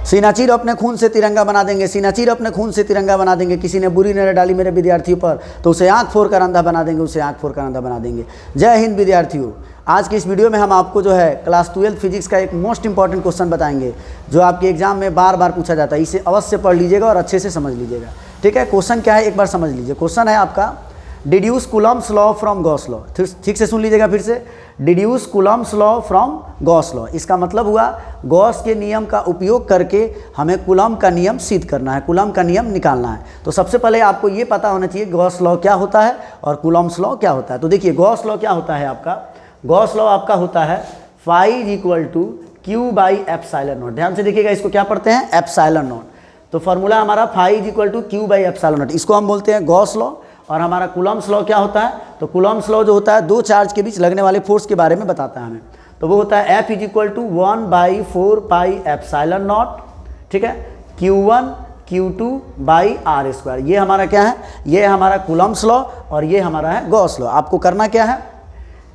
सीना चीर अपने खून से तिरंगा बना देंगे, सीना चीर अपने खून से तिरंगा बना देंगे। किसी ने बुरी नजर डाली मेरे विद्यार्थियों पर तो उसे आंख फोड़ कर अंधा बना देंगे, उसे आंख फोड़ कर अंधा बना देंगे। जय हिंद विद्यार्थियों। आज की इस वीडियो में हम आपको जो है क्लास 12 फिजिक्स का एक मोस्ट इंपॉर्टेंट क्वेश्चन बताएंगे जो आपके एग्जाम में बार बार पूछा जाता है। इसे अवश्य पढ़ लीजिएगा और अच्छे से समझ लीजिएगा, ठीक है। क्वेश्चन क्या है एक बार समझ लीजिए। क्वेश्चन है आपका deduce Coulomb's law from Gauss law. ठीक से सुन लीजिएगा फिर से, deduce Coulomb's law from Gauss law. इसका मतलब हुआ गॉस के नियम का उपयोग करके हमें कूलम्ब का नियम सिद्ध करना है, कूलम्ब का नियम निकालना है। तो सबसे पहले आपको ये पता होना चाहिए गॉस लॉ क्या होता है और कूलम्ब्स लॉ क्या होता है। तो देखिए गॉस लॉ क्या होता है आपका, गॉस लॉ आपका होता है phi is equal to q by epsilon naught. ध्यान से देखिएगा, इसको क्या पढ़ते हैं, एप्सिलॉन नॉट। तो फॉर्मूला हमारा phi is equal to q by epsilon naught, इसको हम बोलते हैं गॉस लॉ। और हमारा कूलम्ब्स लॉ क्या होता है, तो कूलम्ब्स लॉ जो होता है दो चार्ज के बीच लगने वाले फोर्स के बारे में बताता है हमें। तो वो होता है F is equal to 1/4 pi epsilon naught, ठीक है, Q1 Q2 by are square. ये हमारा क्या है, ये हमारा कूलम्ब्स लॉ और ये हमारा है गॉस लॉ। आपको करना क्या है,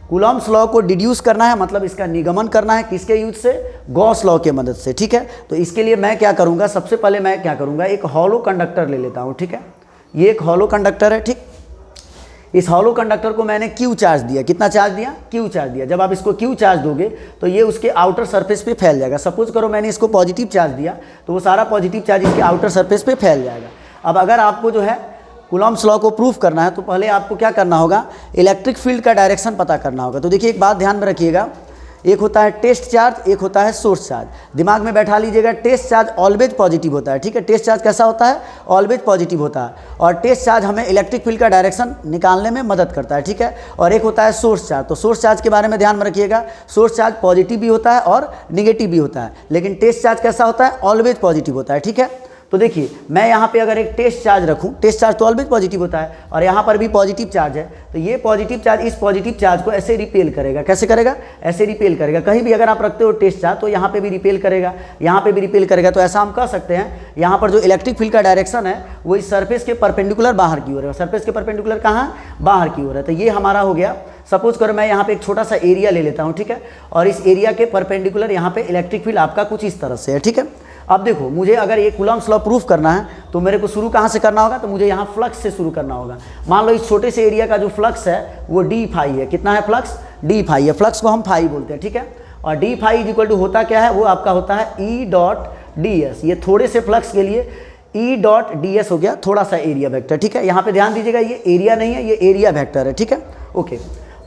कूलम्ब्स लॉ को डिड्यूस करना है, मतलब इसका निगमन करना है किसके यूज से, गॉस लॉ के मदद से, ठीक है। तो इसके लिए मैं क्या करूँगा, सबसे पहले मैं क्या करूँगा, एक हॉलो कंडक्टर ले लेता हूँ, ठीक है। ये एक हॉलो कंडक्टर है, ठीक। इस हॉलो कंडक्टर को मैंने क्यू चार्ज दिया, कितना चार्ज दिया, क्यू चार्ज दिया। जब आप इसको क्यू चार्ज दोगे तो ये उसके आउटर सरफेस पे फैल जाएगा। सपोज करो मैंने इसको पॉजिटिव चार्ज दिया तो वो सारा पॉजिटिव चार्ज इसके आउटर सरफेस पे फैल जाएगा। अब अगर आपको जो है कूलम्ब्स लॉ को प्रूफ करना है तो पहले आपको क्या करना होगा, इलेक्ट्रिक फील्ड का डायरेक्शन पता करना होगा। तो देखिए एक बात ध्यान में रखिएगा, एक होता है टेस्ट चार्ज, एक होता है सोर्स चार्ज। दिमाग में बैठा लीजिएगा, टेस्ट चार्ज ऑलवेज पॉजिटिव होता है, ठीक है। टेस्ट चार्ज कैसा होता है, ऑलवेज पॉजिटिव होता है। और टेस्ट चार्ज हमें इलेक्ट्रिक फील्ड का डायरेक्शन निकालने में मदद करता है, ठीक है। और एक होता है सोर्स चार्ज। तो सोर्स चार्ज के बारे में ध्यान में रखिएगा, सोर्स चार्ज पॉजिटिव भी होता है और निगेटिव भी होता है, लेकिन टेस्ट चार्ज कैसा होता है, ऑलवेज पॉजिटिव होता है, ठीक है। तो देखिए मैं यहाँ पे अगर एक टेस्ट चार्ज रखूँ, टेस्ट चार्ज तो ऑलवेज पॉजिटिव होता है और यहाँ पर भी पॉजिटिव चार्ज है, तो ये पॉजिटिव चार्ज इस पॉजिटिव चार्ज को ऐसे रिपेल करेगा। कैसे करेगा, ऐसे रिपेल करेगा। कहीं भी अगर आप रखते हो टेस्ट चार्ज तो यहाँ पे भी रिपेल करेगा, यहाँ पे भी रिपेल करेगा। तो ऐसा हम कह सकते हैं यहाँ पर जो इलेक्ट्रिक फील्ड का डायरेक्शन है वो इस सरफेस के परपेंडिकुलर बाहर की ओर है। सरफेस के परपेंडिकुलर कहाँ, बाहर की ओर है। तो ये हमारा हो गया। सपोज करो मैं यहाँ पे एक छोटा सा एरिया ले लेता हूँ, ठीक है, और इस एरिया के परपेंडिकुलर यहाँ पे इलेक्ट्रिक फील्ड आपका कुछ इस तरह से है, ठीक है। अब देखो मुझे अगर ये कूलम्ब्स लॉ प्रूफ करना है तो मेरे को शुरू कहाँ से करना होगा, तो मुझे यहाँ फ्लक्स से शुरू करना होगा। मान लो इस छोटे से एरिया का जो फ्लक्स है वो डी फाई है। कितना है फ्लक्स, डी फाई है। फ्लक्स को हम फाई बोलते हैं, ठीक है। और d phi is equal to होता क्या है, वो आपका होता है ई डॉट डी एस। ये थोड़े से फ्लक्स के लिए ई डॉट डी एस हो गया, थोड़ा सा एरिया वेक्टर, ठीक है। यहाँ पे ध्यान दीजिएगा ये एरिया नहीं है, ये एरिया वेक्टर है, ठीक है, ओके।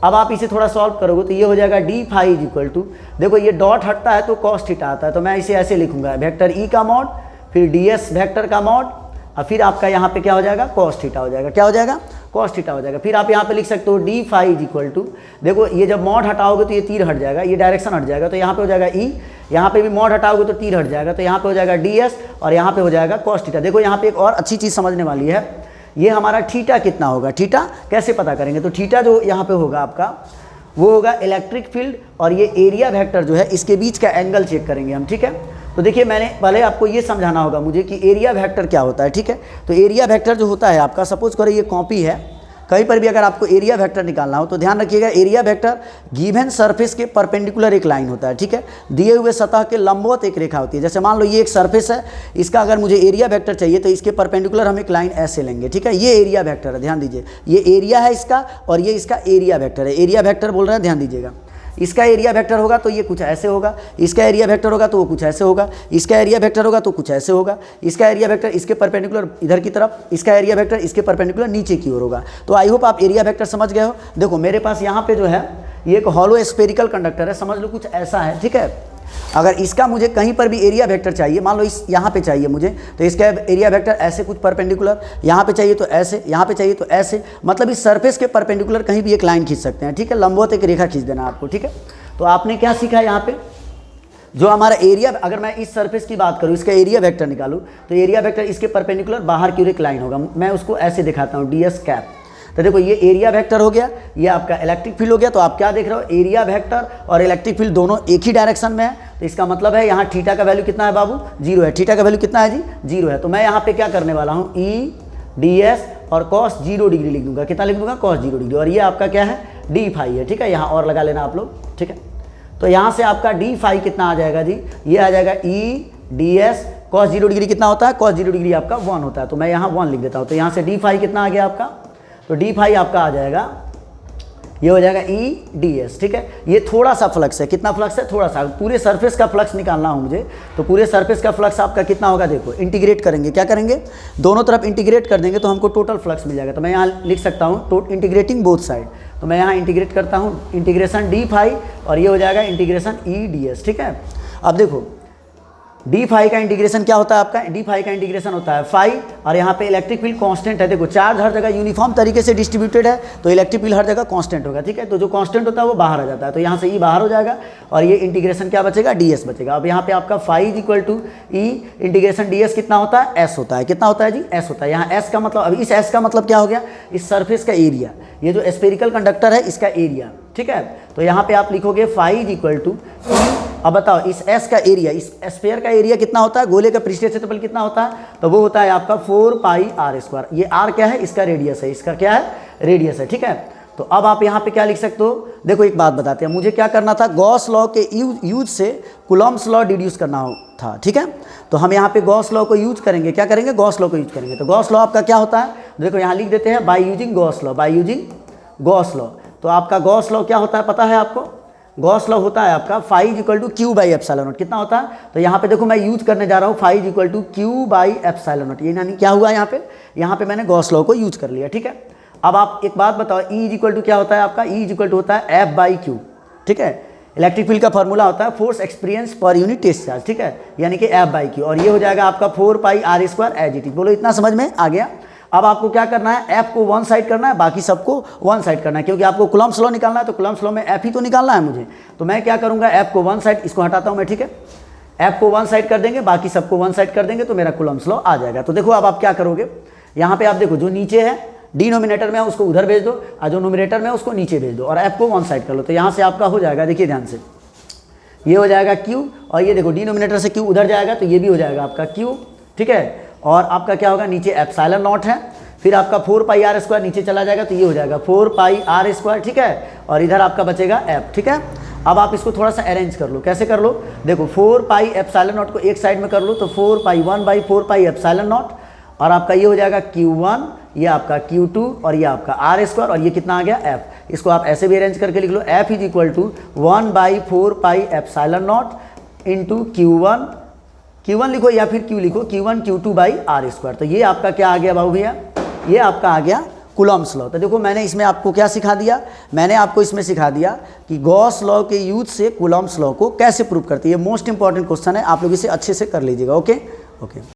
अब आप इसे थोड़ा सॉल्व करोगे तो ये हो जाएगा d phi is equal to, देखो ये डॉट हटता है तो कॉस थीटा आता है, तो मैं इसे ऐसे लिखूंगा, वेक्टर ई का मॉड, फिर डी एस वेक्टर का मॉड, और फिर आपका यहाँ पे क्या हो जाएगा, कॉस थीटा हो जाएगा। क्या हो जाएगा, कॉस थीटा हो जाएगा। फिर आप यहाँ पे लिख सकते हो d phi is equal to, देखो ये जब मॉड हटाओगे तो ये तीर हट जाएगा, ये डायरेक्शन हट जाएगा, तो यहाँ पे हो जाएगा ई, यहाँ पे भी मॉड हटाओगे तो तीर हट जाएगा, तो यहाँ पे हो जाएगा डी एस और यहाँ पे हो जाएगा कॉस थीटा। देखो यहाँ पे एक और अच्छी चीज़ समझने वाली है, ये हमारा थीटा कितना होगा, थीटा कैसे पता करेंगे, तो थीटा जो यहाँ पे होगा आपका वो होगा इलेक्ट्रिक फील्ड और ये एरिया वेक्टर जो है इसके बीच का एंगल चेक करेंगे हम, ठीक है। तो देखिए मैंने पहले आपको ये समझाना होगा मुझे कि एरिया वेक्टर क्या होता है, ठीक है। तो एरिया वेक्टर जो होता है आपका, सपोज करो ये कॉपी है, कहीं पर भी अगर आपको एरिया वेक्टर निकालना हो तो ध्यान रखिएगा एरिया वेक्टर गिवन सरफेस के परपेंडिकुलर एक लाइन होता है, ठीक है। दिए हुए सतह के लंबवत एक रेखा होती है। जैसे मान लो ये एक सरफेस है, इसका अगर मुझे एरिया वेक्टर चाहिए तो इसके परपेंडिकुलर हम एक लाइन ऐसे लेंगे, ठीक है। ये एरिया वेक्टर है, ध्यान दीजिए, ये एरिया है इसका और ये इसका एरिया वेक्टर है। एरिया वेक्टर बोल रहे हैं, ध्यान दीजिएगा। इसका एरिया वेक्टर होगा तो ये कुछ ऐसे होगा, इसका एरिया वेक्टर होगा तो वो कुछ ऐसे होगा, इसका एरिया वेक्टर होगा तो कुछ ऐसे होगा, इसका एरिया वेक्टर इसके परपेंडिकुलर इधर की तरफ, इसका एरिया वेक्टर इसके परपेंडिकुलर नीचे की ओर होगा। तो आई होप आप एरिया वेक्टर समझ गए हो। देखो मेरे पास यहाँ पे जो है ये एक हॉलो स्फेरिकल कंडक्टर है, समझ लो कुछ ऐसा है, ठीक है। अगर इसका मुझे कहीं पर भी एरिया वेक्टर चाहिए, मान लो इस यहाँ पे चाहिए मुझे, तो इसका एरिया वेक्टर ऐसे कुछ परपेंडिकुलर, यहाँ पे चाहिए तो ऐसे, यहाँ पे चाहिए तो ऐसे, मतलब इस सरफेस के परपेंडिकुलर कहीं भी एक लाइन खींच सकते हैं, ठीक है। लंबवत एक रेखा खींच देना आपको, ठीक है। तो आपने क्या सीखा यहाँ पे, जो हमारा एरिया, अगर मैं इस सरफेस की बात करूँ, इसका एरिया वेक्टर निकालूँ तो एरिया वेक्टर इसके परपेंडिकुलर बाहर की ओर एक लाइन होगा। मैं उसको ऐसे दिखाता हूँ, डी एस कैप। तो देखो ये एरिया वेक्टर हो गया, ये आपका इलेक्ट्रिक फील्ड हो गया। तो आप क्या देख रहे हो, एरिया वेक्टर और इलेक्ट्रिक फील्ड दोनों एक ही डायरेक्शन में है। तो इसका मतलब है यहाँ थीटा का वैल्यू कितना है बाबू, जीरो है। थीटा का वैल्यू कितना है जी, जीरो है। तो मैं यहाँ पे क्या करने वाला हूँ, ई डी एस और कॉस 0 डिग्री लिख दूंगा। कितना लिख दूंगा, कॉस 0 डिग्री। और ये आपका क्या है, डी फाई है, ठीक है। यहाँ और लगा लेना आप लोग, ठीक है। तो यहाँ से आपका डी फाई कितना आ जाएगा जी, ये आ जाएगा E D S cos 0 degree कितना होता है, कॉस 0 डिग्री आपका 1 होता है, तो मैं यहाँ 1 लिख देता हूँ। तो यहाँ से डी फाई कितना आ गया आपका, तो डी फाई आपका आ जाएगा, ये हो जाएगा ई डी एस, ठीक है। ये थोड़ा सा फ्लक्स है, कितना फ्लक्स है, थोड़ा सा, पूरे सरफेस का फ्लक्स निकालना हो मुझे, तो पूरे सरफेस का फ्लक्स आपका कितना होगा, देखो इंटीग्रेट करेंगे, क्या करेंगे, दोनों तरफ इंटीग्रेट कर देंगे तो हमको टोटल फ्लक्स मिल जाएगा। तो मैं यहाँ लिख सकता हूँ इंटीग्रेटिंग बोथ साइड, तो मैं यहाँ इंटीग्रेट करता हूँ, इंटीग्रेशन डी फाई और ये हो जाएगा इंटीग्रेशन ई डी एस, ठीक है। अब देखो डी फाई का इंटीग्रेशन क्या होता है आपका, डी फाई का इंटीग्रेशन होता है फाई, और यहाँ पे इलेक्ट्रिक फील्ड कांस्टेंट है। देखो चार्ज हर जगह यूनिफॉर्म तरीके से डिस्ट्रीब्यूटेड है, तो इलेक्ट्रिक फील्ड हर जगह कांस्टेंट होगा, ठीक है। तो जो कांस्टेंट होता है वो बाहर आ जाता है, तो यहाँ से ई बाहर हो जाएगा और ये इंटीग्रेशन क्या बचेगा, डी एस बचेगा। अब यहाँ पे आपका phi is equal to E integration d s कितना होता है, एस होता है, कितना होता है जी, एस होता है। यहाँ एस का मतलब, अब इस एस का मतलब क्या हो गया, इस सरफेस का एरिया, ये जो स्फेरिकल कंडक्टर है इसका एरिया, ठीक है। तो यहाँ पे आप लिखोगे फाई इज इक्वल टू, अब बताओ इस एस का एरिया, इस स्फीयर का एरिया कितना होता है, गोले का पृष्ठीय क्षेत्रफल कितना होता है, तो वो होता है आपका 4 पाई आर स्क्वायर। ये आर क्या है, इसका रेडियस है, इसका क्या है, रेडियस है, ठीक है। तो अब आप यहाँ पे क्या लिख सकते हो, देखो एक बात बताते हैं, मुझे क्या करना था, गॉस लॉ के यूज से कूलम्ब्स लॉ डिड्यूस करना था, ठीक है। तो हम यहाँ पे गॉस लॉ को यूज करेंगे, क्या करेंगे, गॉस लॉ को यूज करेंगे। तो गॉस लॉ आपका क्या होता है, देखो यहाँ लिख देते हैं, by using Gauss law, by using Gauss law. तो आपका गॉस लॉ क्या होता है पता है आपको, गॉस लॉ होता है आपका phi is equal to q by epsilon naught, कितना होता है, तो यहाँ पे देखो मैं यूज करने जा रहा हूँ phi is equal to q by epsilon naught, ये यानी क्या हुआ यहाँ पे मैंने गॉस लॉ को यूज कर लिया, ठीक है। अब आप एक बात बताओ, ई इज इक्वल टू क्या होता है आपका, ई इज इक्वल टू होता है एफ बाई क्यू, ठीक है। इलेक्ट्रिक फील्ड का फॉर्मूला होता है फोर्स एक्सपीरियंस पर यूनिट टेस्ट चार्ज, ठीक है, यानी कि एफ बाई क्यू, और ये हो जाएगा आपका 4 pi r square as it is. बोलो इतना समझ में आ गया। अब आपको क्या करना है, एफ को वन साइड करना है, बाकी सबको वन साइड करना है, क्योंकि आपको कूलम्ब्स लॉ निकालना है, तो कूलम्ब्स लॉ में एफ ही तो निकालना है मुझे। तो मैं क्या करूंगा, एफ को वन साइड, इसको हटाता हूं मैं, ठीक है, एफ को वन साइड कर देंगे, बाकी सबको वन साइड कर देंगे, तो मेरा कूलम्ब्स लॉ आ जाएगा। तो देखो अब आप क्या करोगे, यहाँ पे आप देखो जो नीचे है डिनोमिनेटर में है उसको उधर भेज दो, और जो नोमिनेटर में है उसको नीचे भेज दो, और एफ को वन साइड कर लो। तो यहाँ से आपका हो जाएगा, देखिए ध्यान से, ये हो जाएगा क्यू, और ये देखो डिनोमिनेटर से क्यू उधर जाएगा, तो ये भी हो जाएगा आपका क्यू, ठीक है। और आपका क्या होगा, नीचे एप्सिलॉन नॉट है, फिर आपका 4 पाई आर स्क्वायर नीचे चला जाएगा, तो ये हो जाएगा 4 पाई आर स्क्वायर, ठीक है, और इधर आपका बचेगा एफ, ठीक है। अब आप इसको थोड़ा सा अरेंज कर लो, कैसे कर लो, देखो 4 पाई एप्सिलॉन नॉट को एक साइड में कर लो, तो 4 पाई 1 बाई 4 पाई एप्सिलॉन नॉट, और आपका ये हो जाएगा Q1, ये आपका Q2, और ये आपका आर स्क्वायर, और ये कितना आ गया एफ। इसको आप ऐसे भी अरेंज करके लिख लो, F is equal to 1 by 4 pi epsilon not into Q1 लिखो या फिर Q लिखो, Q1 Q2 by are square. तो ये आपका क्या आ गया बाबू भैया, ये आपका आ गया कूलम्ब्स लॉ। तो देखो मैंने इसमें आपको क्या सिखा दिया, मैंने आपको इसमें सिखा दिया कि गॉस लॉ के यूज से कूलम्ब्स लॉ को कैसे प्रूव करती है। मोस्ट इंपॉर्टेंट क्वेश्चन है, आप लोग इसे अच्छे से कर लीजिएगा। ओके।